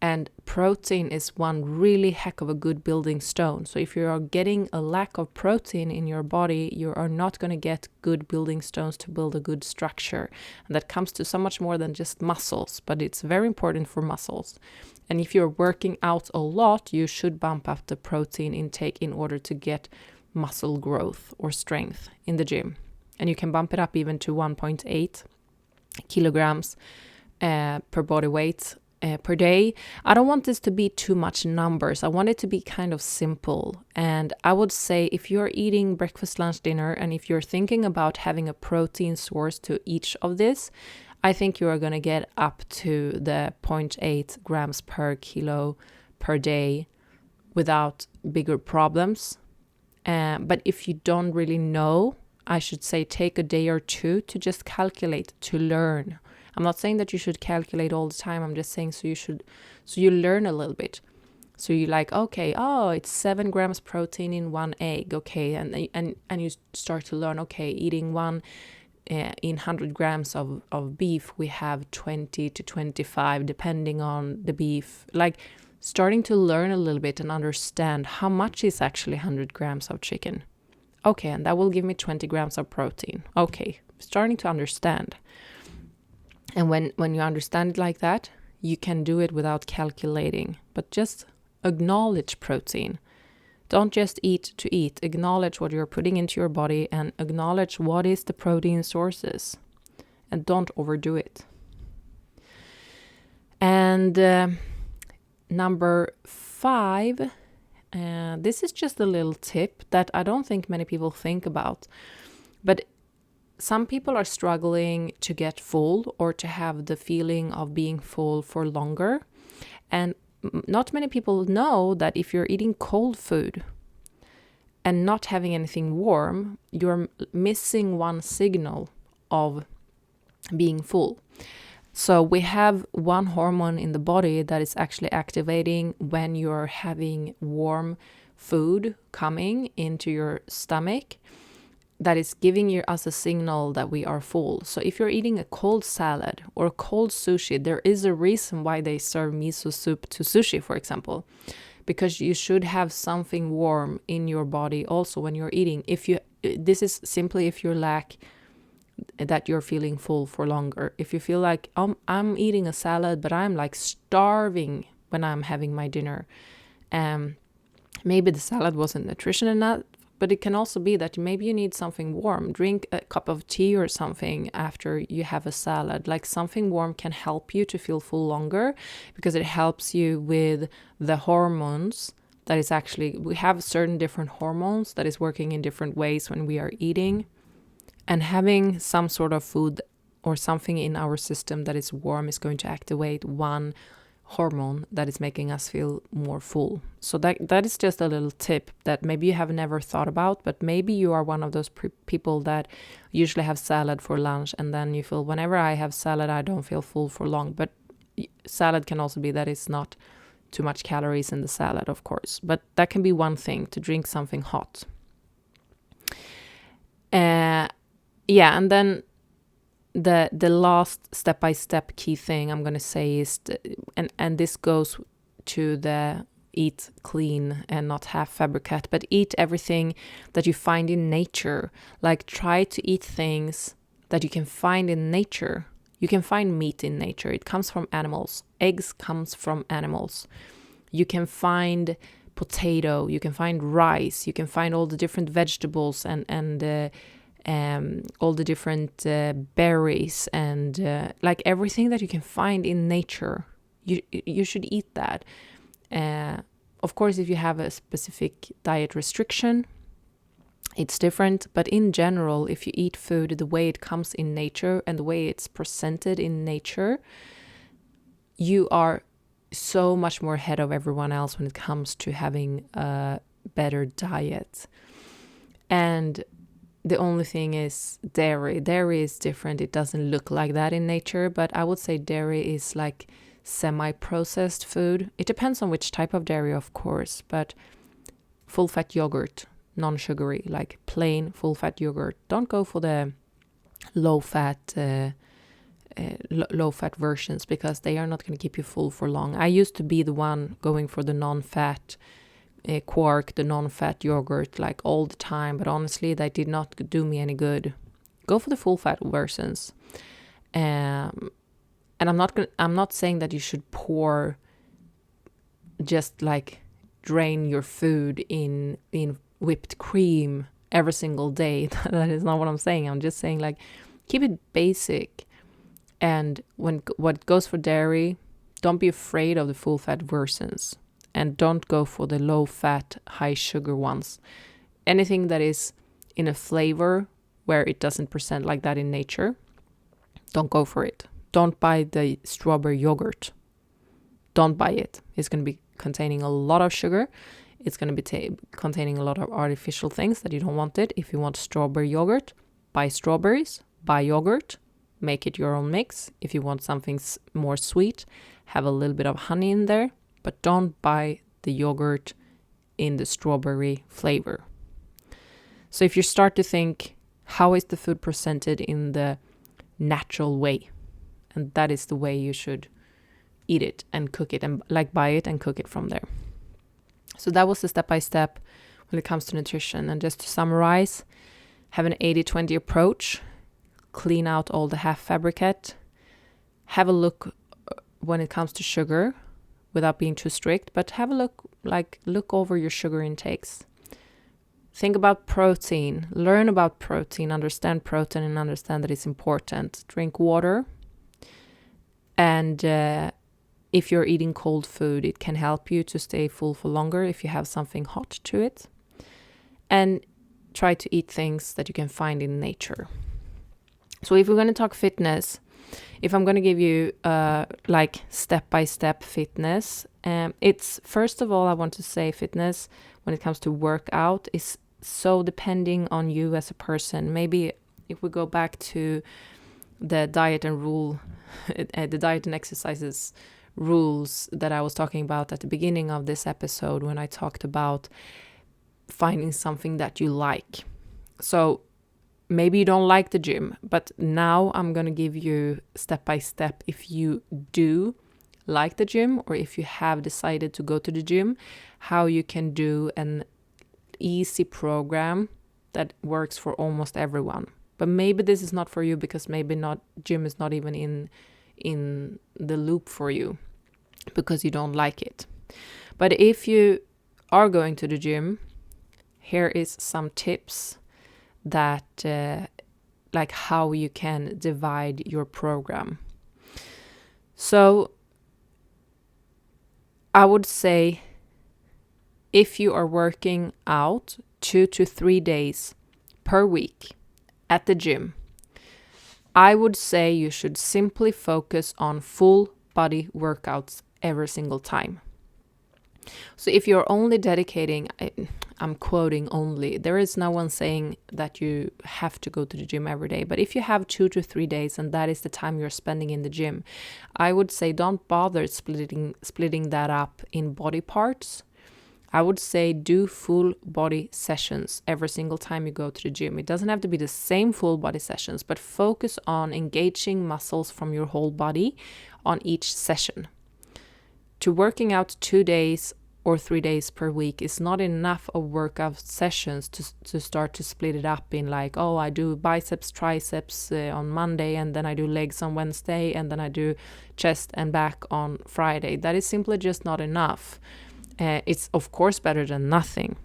And protein is one really heck of a good building stone. So if you are getting a lack of protein in your body, you are not going to get good building stones to build a good structure. And that comes to so much more than just muscles, but it's very important for muscles. And if you're working out a lot, you should bump up the protein intake in order to get muscle growth or strength in the gym. And you can bump it up even to 1.8. kilograms per body weight per day. I don't want this to be too much numbers. I want it to be kind of simple. And I would say if you're eating breakfast, lunch, dinner, and if you're thinking about having a protein source to each of this, I think you are going to get up to the 0.8 grams per kilo per day without bigger problems. But if you don't really know, I should say take a day or two to just calculate, to learn. I'm not saying that you should calculate all the time. I'm just saying so you learn a little bit. So you like, okay, it's 7 grams protein in one egg. Okay, and you start to learn, okay, eating one in 100 grams of beef, we have 20 to 25 depending on the beef. Like starting to learn a little bit and understand how much is actually 100 grams of chicken. Okay, and that will give me 20 grams of protein. Okay, starting to understand. And when you understand it like that, you can do it without calculating, but just acknowledge protein. Don't just eat to eat. Acknowledge what you're putting into your body and acknowledge what is the protein sources. And don't overdo it. And number 5, this is just a little tip that I don't think many people think about. But some people are struggling to get full or to have the feeling of being full for longer. And not many people know that if you're eating cold food and not having anything warm, you're missing one signal of being full. So we have one hormone in the body that is actually activating when you're having warm food coming into your stomach, that is giving us a signal that we are full. So if you're eating a cold salad or a cold sushi, there is a reason why they serve miso soup to sushi, for example, because you should have something warm in your body also when you're eating. This is simply if you lack that you're feeling full for longer. If you feel like I'm eating a salad, but I'm like starving when I'm having my dinner, maybe the salad wasn't nutrition enough. But it can also be that maybe you need something warm. Drink a cup of tea or something after you have a salad. Like something warm can help you to feel full longer because it helps you with the hormones. That is actually, we have certain different hormones that is working in different ways when we are eating. And having some sort of food or something in our system that is warm is going to activate one hormone that is making us feel more full. So that is just a little tip that maybe you have never thought about, but maybe you are one of those people that usually have salad for lunch and then you feel whenever I have salad I don't feel full for long. But salad can also be that it's not too much calories in the salad, of course, but that can be one thing, to drink something hot. And then the last step-by-step key thing I'm going to say is, and this goes to the eat clean and not half fabricat, but eat everything that you find in nature. Like try to eat things that you can find in nature. You can find meat in nature. It comes from animals. Eggs comes from animals. You can find potato. You can find rice. You can find all the different vegetables and all the different berries and like everything that you can find in nature. You should eat that. Of course, if you have a specific diet restriction, it's different. But in general, if you eat food the way it comes in nature and the way it's presented in nature, you are so much more ahead of everyone else when it comes to having a better diet. And the only thing is dairy. Dairy is different. It doesn't look like that in nature, but I would say dairy is like semi-processed food. It depends on which type of dairy, of course, but full-fat yogurt, non-sugary, like plain full-fat yogurt. Don't go for the low-fat versions because they are not going to keep you full for long. I used to be the one going for the non-fat quark, the non-fat yogurt, like all the time, but honestly that did not do me any good. Go for the full fat versions. And I'm not saying that you should pour, just like drain your food in whipped cream every single day. That is not what I'm saying. I'm just saying like keep it basic. And what goes for dairy, don't be afraid of the full fat versions, and don't go for the low fat, high sugar ones. Anything that is in a flavor where it doesn't present like that in nature, don't go for it. Don't buy the strawberry yogurt. Don't buy it. It's going to be containing a lot of sugar. It's going to be containing a lot of artificial things that you don't want it. If you want strawberry yogurt, buy strawberries, buy yogurt, make it your own mix. If you want something more sweet, have a little bit of honey in there, but don't buy the yogurt in the strawberry flavor. So if you start to think, how is the food presented in the natural way? And that is the way you should eat it and cook it, and like buy it and cook it from there. So that was the step-by-step when it comes to nutrition. And just to summarize, have an 80-20 approach, clean out all the half fabricate, have a look when it comes to sugar without being too strict, but have a look over your sugar intakes. Think about protein, learn about protein, understand protein, and understand that it's important. Drink water. And if you're eating cold food, it can help you to stay full for longer if you have something hot to it. And try to eat things that you can find in nature. So if we're going to talk fitness, if I'm going to give you like step-by-step fitness, it's first of all, I want to say fitness when it comes to workout is so depending on you as a person. Maybe if we go back to the diet and exercises rules that I was talking about at the beginning of this episode when I talked about finding something that you like. So maybe you don't like the gym, but now I'm going to give you step by step if you do like the gym or if you have decided to go to the gym, how you can do an easy program that works for almost everyone. But maybe this is not for you because maybe not gym is not even in the loop for you because you don't like it. But if you are going to the gym, here is some tips that like how you can divide your program. So I would say if you are working out 2 to 3 days per week at the gym, I would say you should simply focus on full body workouts every single time. So if you're only dedicating, I'm quoting only, there is no one saying that you have to go to the gym every day, but if you have 2 to 3 days and that is the time you're spending in the gym, I would say don't bother splitting that up in body parts. I would say do full body sessions every single time you go to the gym. It doesn't have to be the same full body sessions, but focus on engaging muscles from your whole body on each session. To working out 2 days or 3 days per week is not enough of workout sessions to start to split it up in like, oh, I do biceps, triceps on Monday, and then I do legs on Wednesday, and then I do chest and back on Friday. That is simply just not enough. It's of course better than nothing,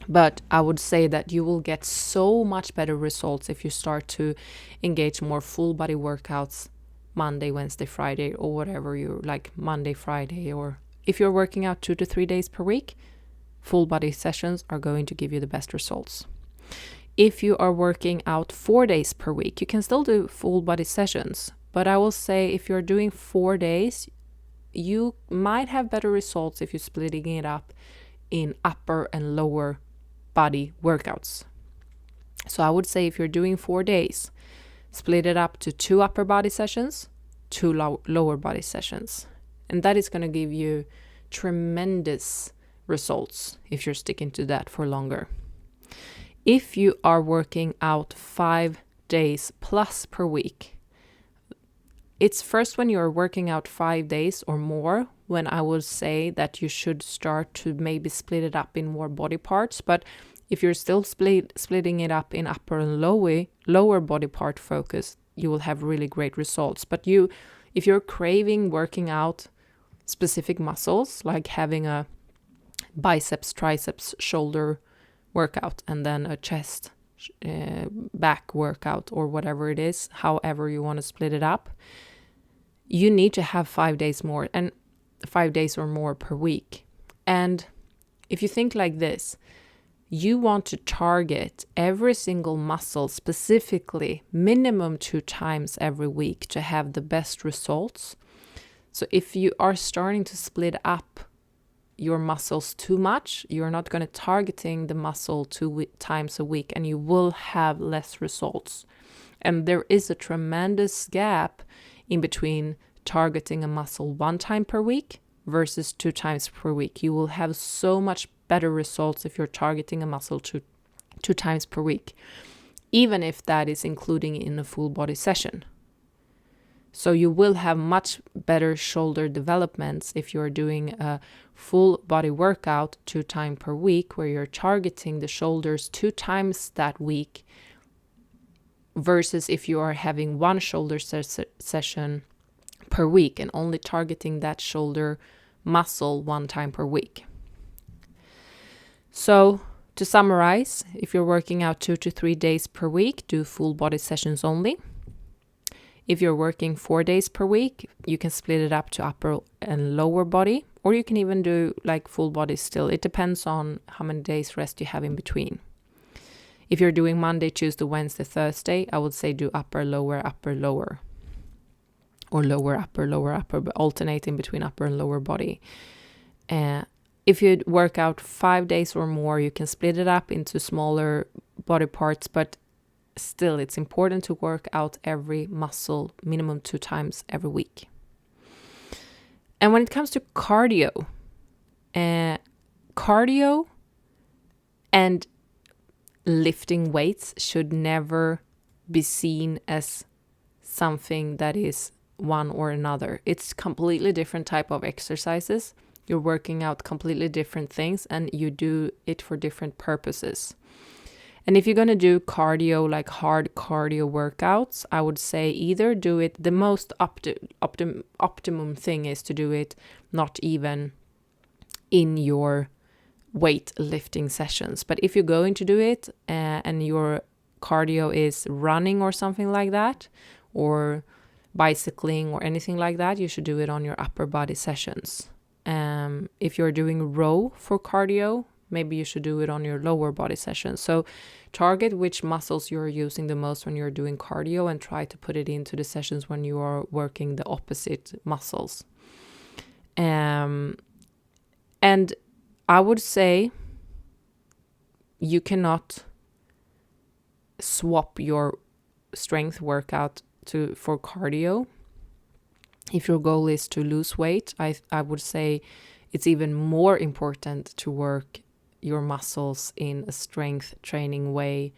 but I would say that you will get so much better results if you start to engage more full body workouts Monday, Wednesday, Friday, or whatever you like, Monday, Friday, or if you're working out 2 to 3 days per week, full body sessions are going to give you the best results. If you are working out 4 days per week, you can still do full body sessions, but I will say if you're doing 4 days, you might have better results if you're splitting it up in upper and lower body workouts. So I would say if you're doing 4 days, split it up to 2 upper body sessions, 2 lower body sessions. And that is going to give you tremendous results if you're sticking to that for longer. If you are working out 5 days plus per week, it's first when you're working out 5 days or more when I would say that you should start to maybe split it up in more body parts. But if you're still splitting it up in upper and lower body part focus, you will have really great results. But if you're craving working out specific muscles, like having a biceps, triceps, shoulder workout, and then a chest, back workout or whatever it is, however you want to split it up, you need to have 5 days more and 5 days or more per week. And if you think like this, you want to target every single muscle specifically minimum 2 times every week to have the best results. So if you are starting to split up your muscles too much, you're not going to targeting the muscle 2 times a week, and you will have less results. And there is a tremendous gap in between targeting a muscle 1 time per week versus 2 times per week. You will have so much better results if you're targeting a muscle two times per week, even if that is including in a full body session. So you will have much better shoulder developments if you're doing a full body workout 2 times per week, where you're targeting the shoulders 2 times that week, versus if you are having 1 shoulder session per week and only targeting that shoulder muscle 1 time per week. So to summarize, if you're working out 2 to 3 days per week, do full body sessions only. If you're working 4 days per week, you can split it up to upper and lower body, or you can even do like full body still. It depends on how many days rest you have in between. If you're doing Monday, Tuesday, Wednesday, Thursday, I would say do upper, lower, or lower, upper, but alternating between upper and lower body. If you work out 5 days or more, you can split it up into smaller body parts, but still it's important to work out every muscle minimum 2 times every week. And when it comes to cardio and lifting weights should never be seen as something that is one or another. It's completely different type of exercises. You're working out completely different things, and you do it for different purposes. And if you're going to do cardio, like hard cardio workouts, I would say either do it, the most optimum thing is to do it not even in your weightlifting sessions. But if you're going to do it and your cardio is running or something like that, or bicycling or anything like that, you should do it on your upper body sessions. If you're doing row for cardio, maybe you should do it on your lower body sessions. So target which muscles you're using the most when you're doing cardio and try to put it into the sessions when you are working the opposite muscles. And I would say you cannot swap your strength workout for cardio. If your goal is to lose weight, I would say it's even more important to work your muscles in a strength training way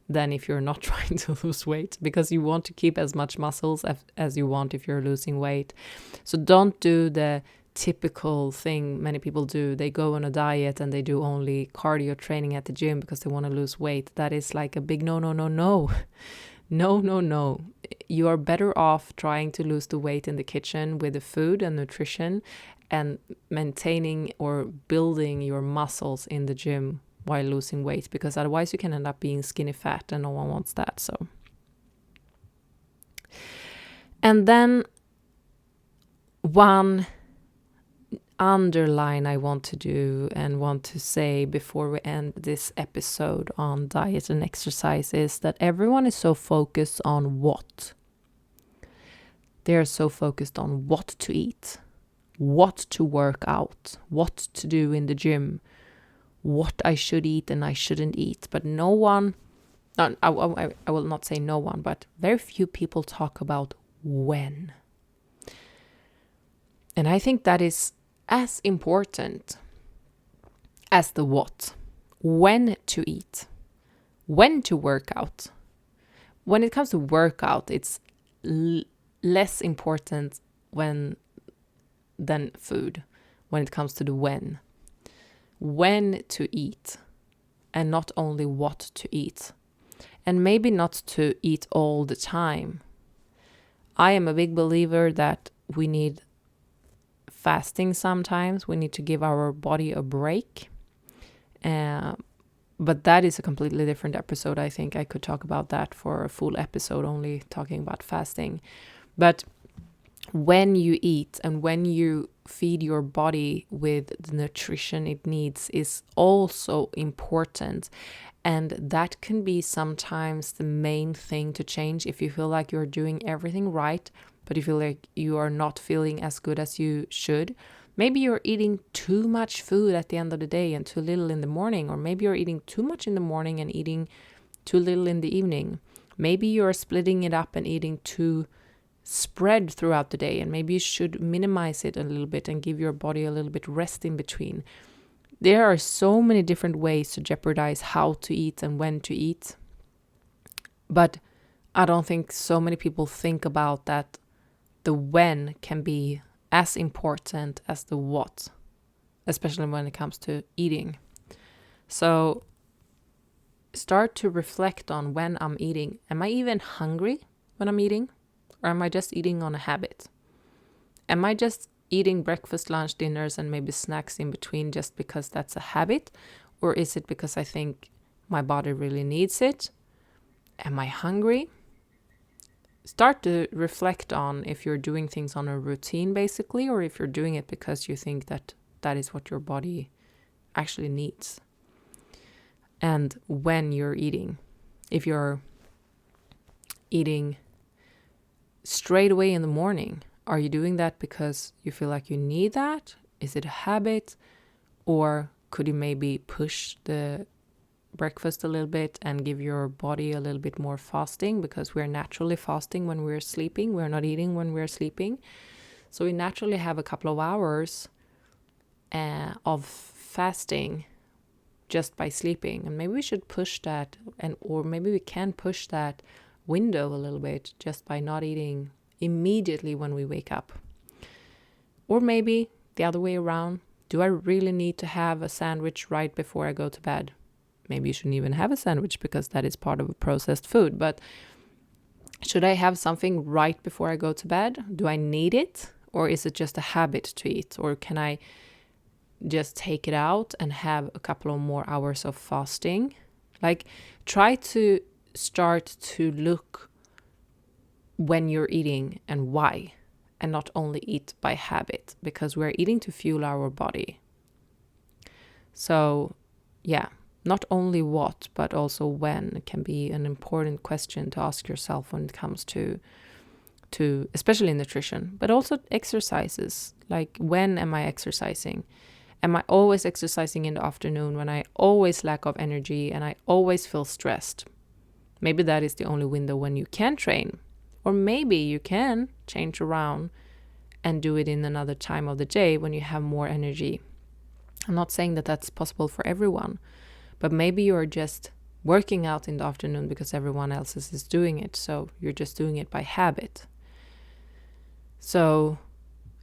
than if you're not trying to lose weight, because you want to keep as much muscles as you want if you're losing weight. So don't do the typical thing many people do. They go on a diet and they do only cardio training at the gym because they want to lose weight. That is like a big no. No. You are better off trying to lose the weight in the kitchen with the food and nutrition and maintaining or building your muscles in the gym while losing weight, because otherwise you can end up being skinny fat and no one wants that. So, and then one underline I want to do and want to say before we end this episode on diet and exercise is that everyone is so focused on what. They are so focused on what to eat, what to work out, what to do in the gym, what I should eat and I shouldn't eat. But I will not say no one, but very few people talk about when. And I think that is as important as the what. When to eat, when to work out. When it comes to workout, it's less important than food when it comes to the when. When to eat, and not only what to eat. And maybe not to eat all the time. I am a big believer that we need fasting sometimes. We need to give our body a break. But that is a completely different episode. I think I could talk about that for a full episode, only talking about fasting. But when you eat and when you feed your body with the nutrition it needs is also important. And that can be sometimes the main thing to change if you feel like you're doing everything right, but you feel like you are not feeling as good as you should. Maybe you're eating too much food at the end of the day and too little in the morning, or maybe you're eating too much in the morning and eating too little in the evening. Maybe you're splitting it up and eating too spread throughout the day, and maybe you should minimize it a little bit and give your body a little bit rest in between. There are so many different ways to jeopardize how to eat and when to eat. But I don't think so many people think about that the when can be as important as the what, especially when it comes to eating. So start to reflect on when I'm eating. Am I even hungry when I'm eating? Or am I just eating on a habit? Am I just eating breakfast, lunch, dinners, and maybe snacks in between just because that's a habit? Or is it because I think my body really needs it? Am I hungry? Start to reflect on if you're doing things on a routine, basically, or if you're doing it because you think that that is what your body actually needs. And when you're eating, if you're eating straight away in the morning, are you doing that because you feel like you need that? Is it a habit? Or could you maybe push the breakfast a little bit and give your body a little bit more fasting, because we're naturally fasting when we're sleeping. We're not eating when we're sleeping. So we naturally have a couple of hours of fasting just by sleeping. And maybe we should push that, or maybe we can push that window a little bit just by not eating immediately when we wake up. Or maybe the other way around. Do I really need to have a sandwich right before I go to bed? Maybe you shouldn't even have a sandwich because that is part of a processed food. But should I have something right before I go to bed? Do I need it? Or is it just a habit to eat? Or can I just take it out and have a couple of more hours of fasting? Like, try to start to look when you're eating and why, and not only eat by habit, because we're eating to fuel our body. So, yeah. Not only what, but also when can be an important question to ask yourself when it comes to especially nutrition, but also exercises. Like, when am I exercising? Am I always exercising in the afternoon when I always lack of energy and I always feel stressed? Maybe that is the only window when you can train. Or maybe you can change around and do it in another time of the day when you have more energy. I'm not saying that that's possible for everyone. But maybe you're just working out in the afternoon because everyone else is doing it. So you're just doing it by habit. So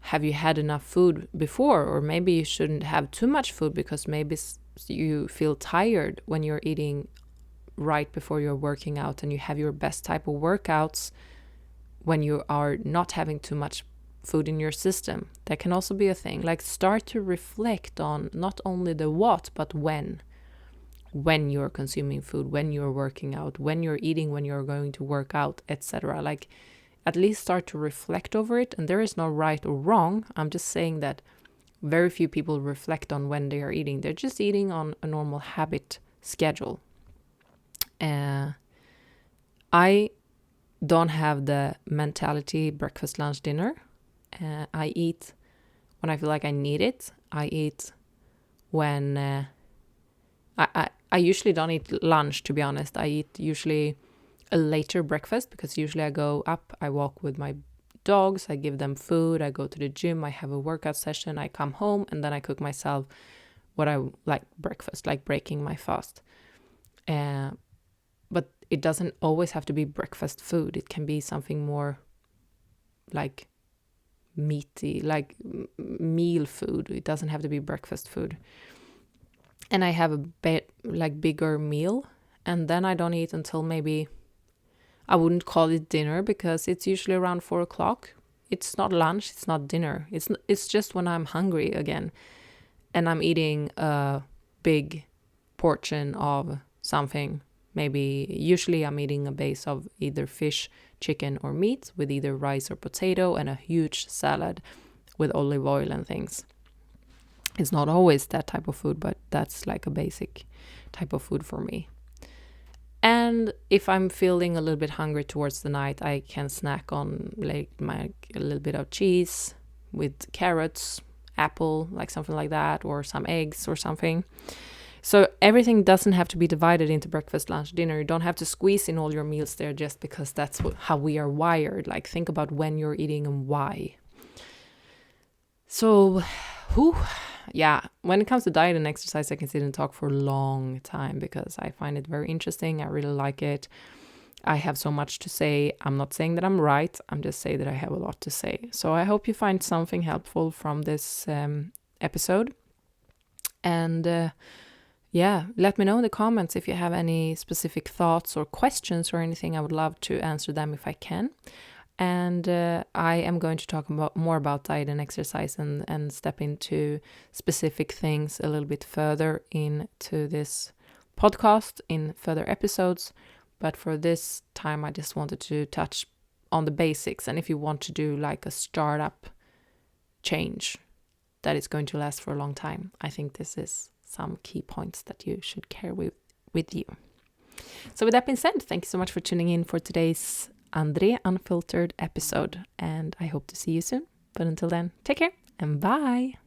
have you had enough food before? Or maybe you shouldn't have too much food because maybe you feel tired when you're eating right before you're working out, and you have your best type of workouts when you are not having too much food in your system. That can also be a thing. Like, start to reflect on not only the what, but when you're consuming food, when you're working out, when you're eating, when you're going to work out, etc. Like, at least start to reflect over it. And there is no right or wrong. I'm just saying that very few people reflect on when they are eating. They're just eating on a normal habit schedule. I don't have the mentality breakfast, lunch, dinner. I eat when I feel like I need it. I eat when I usually don't eat lunch, to be honest. I eat usually a later breakfast because usually I go up, I walk with my dogs, I give them food, I go to the gym, I have a workout session, I come home, and then I cook myself what I like breakfast, like breaking my fast. But it doesn't always have to be breakfast food. It can be something more like meaty, like meal food. It doesn't have to be breakfast food. And I have a bit like bigger meal, and then I don't eat until maybe, I wouldn't call it dinner because it's usually around 4 o'clock. It's not lunch, it's not dinner. It's just when I'm hungry again and I'm eating a big portion of something. Maybe usually I'm eating a base of either fish, chicken, or meat with either rice or potato and a huge salad with olive oil and things. It's not always that type of food, but that's like a basic type of food for me. And if I'm feeling a little bit hungry towards the night, I can snack on like a little bit of cheese with carrots, apple, like something like that, or some eggs or something. So everything doesn't have to be divided into breakfast, lunch, dinner. You don't have to squeeze in all your meals there just because that's how we are wired. Like, think about when you're eating and why. So, when it comes to diet and exercise, I can sit and talk for a long time because I find it very interesting. I really like it. I have so much to say. I'm not saying that I'm right. I'm just saying that I have a lot to say. So I hope you find something helpful from this episode. And let me know in the comments if you have any specific thoughts or questions or anything. I would love to answer them if I can. And I am going to talk more about diet and exercise and step into specific things a little bit further into this podcast in further episodes. But for this time, I just wanted to touch on the basics. And if you want to do like a startup change that is going to last for a long time, I think this is some key points that you should carry with you. So with that being said, thank you so much for tuning in for today's Andree Unfiltered episode, and I hope to see you soon. But until then, take care and bye!